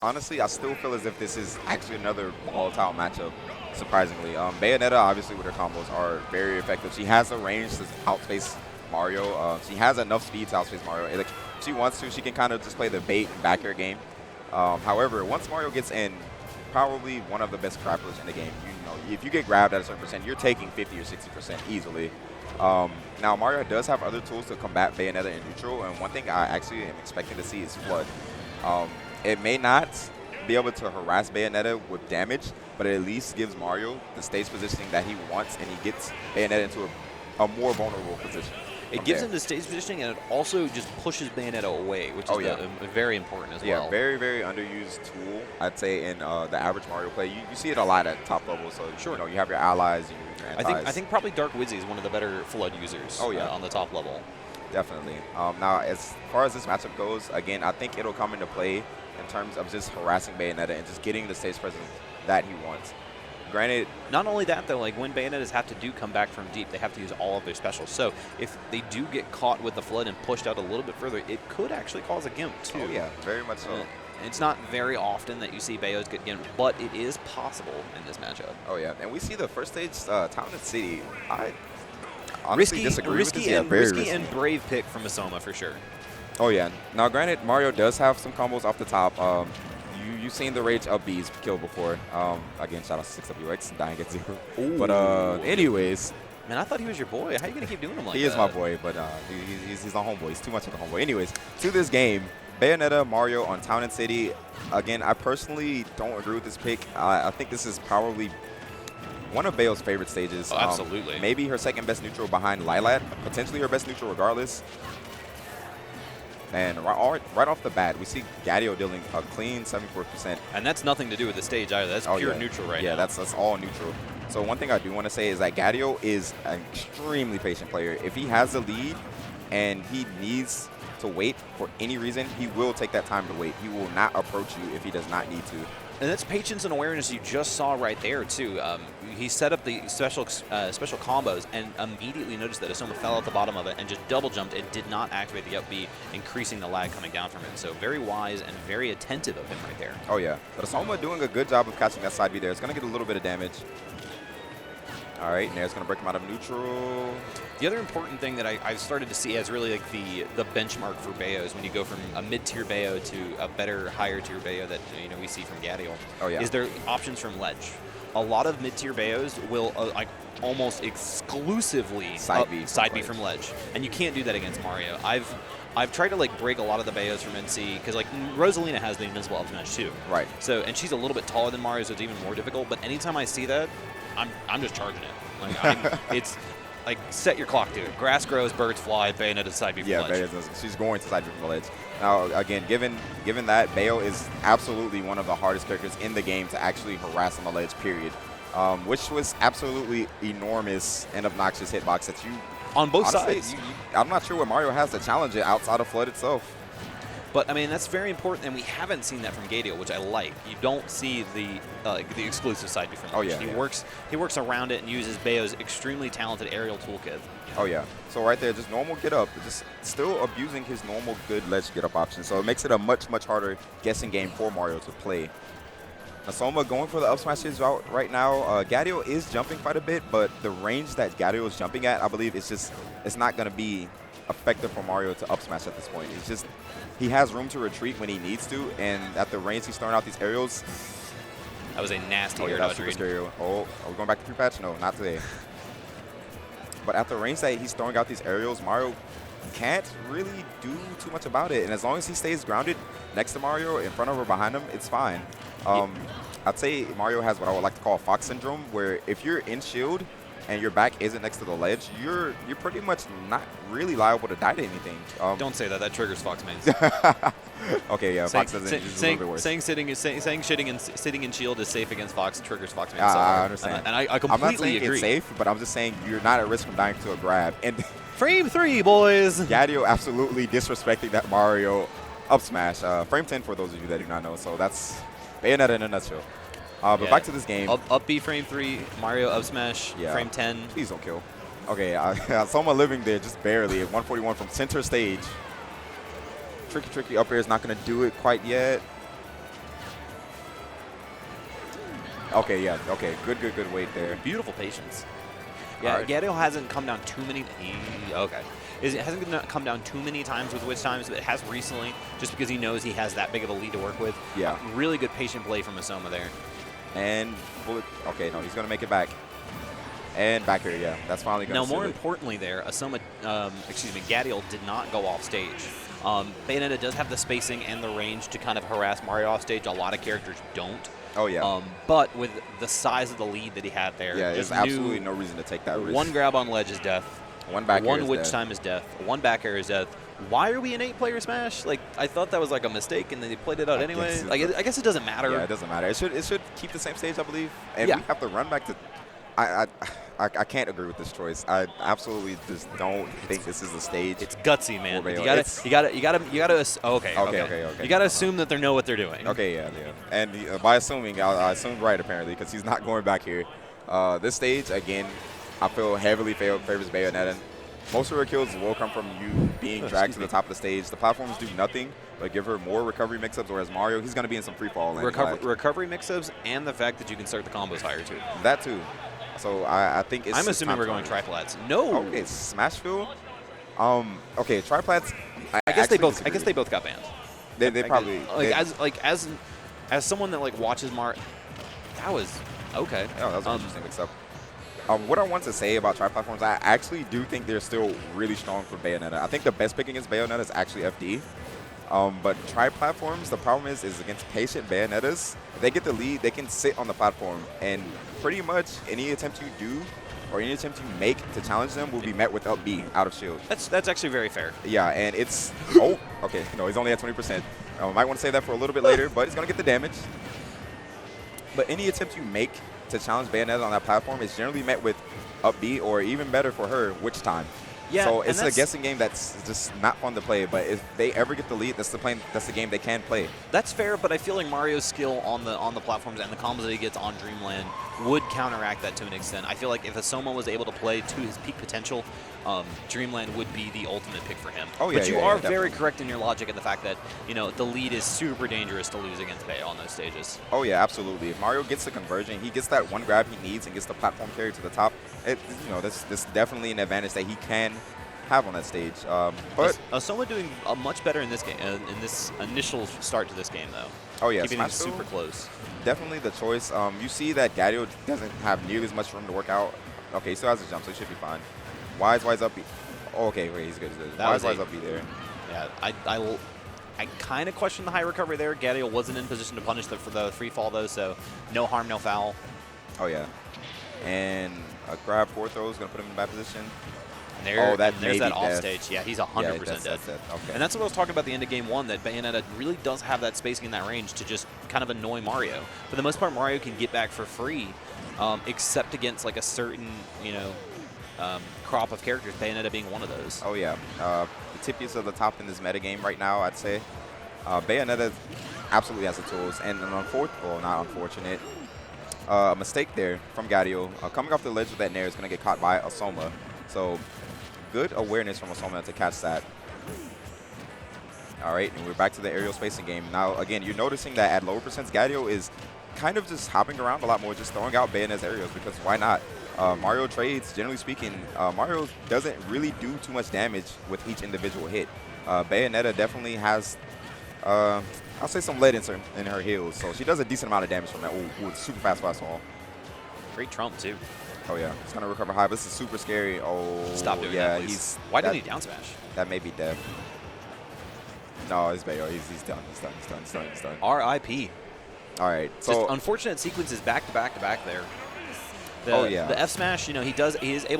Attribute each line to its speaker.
Speaker 1: Honestly, I still feel as if this is actually another volatile matchup, surprisingly. Bayonetta, obviously, with her combos are very effective. She has a range to outspace Mario. She has enough speed to outspace Mario. Like, if she wants to, she can kind of just play the bait and back air game. However, once Mario gets in, probably one of the best grapplers in the game. You know, if you get grabbed at a certain percent, you're taking 50 or 60% easily. Now, Mario does have other tools to combat Bayonetta in neutral, and one thing I actually am expecting to see is Flood. It may not be able to harass Bayonetta with damage, but it at least gives Mario the stage positioning that he wants, and he gets Bayonetta into a more vulnerable position.
Speaker 2: It gives him the stage positioning, and it also just pushes Bayonetta away, which is very important as well.
Speaker 1: Yeah, very, very underused tool, I'd say, in the average Mario play. You see it a lot at top level, so you know, you have your allies, your antis.
Speaker 2: I think probably Dark Wizzy is one of the better Flood users on the top level.
Speaker 1: Definitely. Now, as far as this matchup goes, again, I think it'll come into play in terms of just harassing Bayonetta and just getting the stage presence that he wants. Granted,
Speaker 2: not only that, though, like when Bayonettas have to come back from deep, they have to use all of their specials. So if they do get caught with the Flood and pushed out a little bit further, it could actually cause a Gimp, too.
Speaker 1: Oh, yeah, very much so.
Speaker 2: It's not very often that you see Bayos get Gimped, but it is possible in this matchup.
Speaker 1: Oh, yeah. And we see the first stage, Town and City. I honestly disagree with this.
Speaker 2: Risky and brave pick from Asoma, for sure.
Speaker 1: Oh, yeah. Now, granted, Mario does have some combos off the top. You've seen the Rage up B's kill before. Again, shout out to 6WX, dying at 0. Ooh. But anyways.
Speaker 2: Man, I thought he was your boy. How are you going to keep doing him like that?
Speaker 1: He is my boy, but he's a homeboy. He's too much of a homeboy. Anyways, to this game, Bayonetta, Mario on Town and City. Again, I personally don't agree with this pick. I think this is probably one of Bayo's favorite stages.
Speaker 2: Oh, absolutely.
Speaker 1: Maybe her second best neutral behind Lilat. Potentially her best neutral regardless. And right off the bat, we see Gadiel dealing a clean 74%.
Speaker 2: And that's nothing to do with the stage either. That's pure neutral right now.
Speaker 1: Yeah, that's all neutral. So one thing I do want to say is that Gadiel is an extremely patient player. If he has the lead and he needs to wait for any reason, he will take that time to wait. He will not approach you if he does not need to.
Speaker 2: And that's patience and awareness you just saw right there, too. He set up the special combos and immediately noticed that Asoma fell at the bottom of it and just double jumped and did not activate the up B, increasing the lag coming down from him. So very wise and very attentive of him right there.
Speaker 1: Oh, yeah. But Asoma doing a good job of catching that side B there. It's going to get a little bit of damage. All right, Nair's going to break him out of neutral.
Speaker 2: The other important thing that I've started to see as really like the benchmark for Bayos when you go from a mid-tier Bayo to a better, higher-tier Bayo that we see from Gadiel, is there options from ledge. A lot of mid-tier Bayos will like almost exclusively side B from ledge, and you can't do that against Mario. I've tried to like break a lot of the Bayos from NC because like Rosalina has the invincible up smash too.
Speaker 1: Right.
Speaker 2: So and she's a little bit taller than Mario, so it's even more difficult. But anytime I see that, I'm just charging it. Like it's like set your clock to it. Grass grows, birds fly, Bayonetta to side B from ledge.
Speaker 1: Yeah, she's going to side B from the ledge. Now again, given that, Bayo is absolutely one of the hardest characters in the game to actually harass on the ledge. Period. Which was absolutely enormous and obnoxious hitbox that you.
Speaker 2: On both sides.
Speaker 1: I'm not sure what Mario has to challenge it outside of Flood itself.
Speaker 2: But, I mean, that's very important, and we haven't seen that from Gadiel, which I like. You don't see the exclusive side B from ledge.
Speaker 1: Oh, yeah.
Speaker 2: He works around it and uses Bayo's extremely talented aerial toolkit.
Speaker 1: Oh, yeah. So right there, just normal get up, just still abusing his normal good ledge get up option. So it makes it a much, much harder guessing game for Mario to play. Asoma going for the up smashes right now. Gadiel is jumping quite a bit, but the range that Gadiel is jumping at, I believe, it's not going to be effective for Mario to up smash at this point. It's just he has room to retreat when he needs to, and at the range he's throwing out these aerials.
Speaker 2: That was a nasty air
Speaker 1: dodge read. Oh, are we going back to 3-patch? No, not today. But at the range that he's throwing out these aerials, Mario can't really do too much about it. And as long as he stays grounded next to Mario, in front of or behind him, it's fine. I'd say Mario has what I would like to call Fox syndrome, where if you're in shield and your back isn't next to the ledge, you're pretty much not really liable to die to anything.
Speaker 2: Don't say that. That triggers Fox mains.
Speaker 1: Okay, yeah, Fox doesn't. It's a little bit worse.
Speaker 2: Saying sitting in shield is safe against Fox triggers Fox mains.
Speaker 1: I understand.
Speaker 2: And I completely agree.
Speaker 1: I'm not saying it's safe, but I'm just saying you're not at risk from dying to a grab. And
Speaker 2: frame 3, boys.
Speaker 1: Gadiel absolutely disrespecting that Mario up smash. Frame 10 for those of you that do not know. So that's Bayonetta in a nutshell. But back to this game.
Speaker 2: Up B frame 3, Mario up smash, frame 10.
Speaker 1: Please don't kill. Okay, Asoma living there just barely at 141 from center stage. Tricky up air is not going to do it quite yet. Okay, yeah. Okay, good wait there.
Speaker 2: Beautiful patience. Yeah,
Speaker 1: Right.
Speaker 2: Gadiel hasn't come down too many. Okay. It hasn't come down too many times with Witch Times, but it has recently, just because he knows he has that big of a lead to work with.
Speaker 1: Yeah.
Speaker 2: Really good patient play from Asoma there.
Speaker 1: And bullet. Okay, no, he's going to make it back. And back here, yeah. That's finally going to
Speaker 2: Now, more importantly there, Asoma, Gadiel did not go off stage. Bayonetta does have the spacing and the range to kind of harass Mario off stage. A lot of characters don't.
Speaker 1: Oh, yeah.
Speaker 2: But with the size of the lead that he had there,
Speaker 1: yeah, there's absolutely no reason to take that risk.
Speaker 2: One grab on ledge is death.
Speaker 1: One back air is
Speaker 2: Witch
Speaker 1: death.
Speaker 2: time is death. One back air is death. Why are we an 8-player Smash? Like, I thought that was like a mistake, and then they played it out anyway. Like, I guess it doesn't matter.
Speaker 1: Yeah, it doesn't matter. It should keep the same stage, I believe. And
Speaker 2: Yeah.
Speaker 1: we have to run back to. I can't agree with this choice. I absolutely just don't think this is the stage.
Speaker 2: It's gutsy, man.
Speaker 1: Bayo.
Speaker 2: You gotta. Okay. You gotta assume that they know what they're doing.
Speaker 1: Okay, yeah. And by assuming, I assumed right apparently because he's not going back here. This stage again, I feel heavily favors Bayonetta. Most of her kills will come from you being dragged to the top of the stage. The platforms do nothing but give her more recovery mix-ups, whereas Mario, he's going to be in some free fall lanes.
Speaker 2: Recovery mix-ups and the fact that you can start the combos higher too.
Speaker 1: That too. So I think it's.
Speaker 2: I'm assuming we're going triplats. No.
Speaker 1: Okay, Smashville. Okay, triplats.
Speaker 2: I guess they both got banned.
Speaker 1: They probably
Speaker 2: as someone that like watches that was okay.
Speaker 1: Oh, that was interesting mix-up. What I want to say about tri-platforms, I actually do think they're still really strong for Bayonetta. I think the best pick against Bayonetta is actually FD. But tri-platforms, the problem is against patient Bayonettas. If they get the lead, they can sit on the platform, and pretty much any attempt you do or any attempt you make to challenge them will be met with up B out of shield.
Speaker 2: That's actually very fair.
Speaker 1: Yeah, and it's okay. No, he's only at 20%. Might want to save that for a little bit later, but he's gonna get the damage. But any attempt you make to challenge Bayonetta on that platform is generally met with up B, or even better for her, Witch Time.
Speaker 2: Yeah,
Speaker 1: so it's a guessing game that's just not fun to play. But if they ever get the lead, that's the game they can play.
Speaker 2: That's fair, but I feel like Mario's skill on the platforms and the combos that he gets on Dreamland would counteract that to an extent. I feel like if Asoma was able to play to his peak potential, Dreamland would be the ultimate pick for him.
Speaker 1: Oh yeah,
Speaker 2: but you are very
Speaker 1: definitely
Speaker 2: correct in your logic in the fact that the lead is super dangerous to lose against Bayo on those stages.
Speaker 1: Oh yeah, absolutely. If Mario gets the conversion, he gets that one grab he needs and gets the platform carry to the top. That's definitely an advantage that he can have on that stage. But
Speaker 2: Asoma doing much better in this game, in this initial start to this game though.
Speaker 1: Oh yeah,
Speaker 2: keeping it super close.
Speaker 1: Definitely the choice. You see that Gadiel doesn't have nearly as much room to work out. Okay, he still has a jump, so he should be fine. Wise up B. Oh, okay, wait, he's good. Wise up B there.
Speaker 2: Yeah, I kind of question the high recovery there. Gadiel wasn't in position to punish for the free fall though, so no harm, no foul.
Speaker 1: Oh yeah, and a grab forward throw is gonna put him in a bad position.
Speaker 2: There's that off stage. Yeah, he's 100% dead.
Speaker 1: Okay.
Speaker 2: And that's what I was talking about at the end of game one, that Bayonetta really does have that spacing in that range to just kind of annoy Mario. For the most part, Mario can get back for free, except against like a certain, crop of characters, Bayonetta being one of those.
Speaker 1: Oh yeah, the tippiest of the top in this metagame right now, I'd say. Bayonetta absolutely has the tools, and an not unfortunate mistake there from Gadiel. Coming off the ledge with that nair is going to get caught by Asoma. So good awareness from Asoma to catch that. All right, and we're back to the aerial spacing game. Now, again, you're noticing that at lower percents, Gadiel is kind of just hopping around a lot more, just throwing out Bayonetta's aerials, because why not? Mario trades, generally speaking, Mario doesn't really do too much damage with each individual hit. Bayonetta definitely has, I'll say, some lead in her heels, so she does a decent amount of damage from that. Ooh, super fast fall.
Speaker 2: Great trump, too.
Speaker 1: Oh yeah, he's gonna recover high. This is super scary. Oh,
Speaker 2: stop doing that, please. Why didn't he down smash?
Speaker 1: That may be death. No, it's Bayo. He's done. He's done.
Speaker 2: R.I.P.
Speaker 1: All right. So
Speaker 2: just unfortunate sequences back to back there.
Speaker 1: Oh yeah.
Speaker 2: The F smash, he is able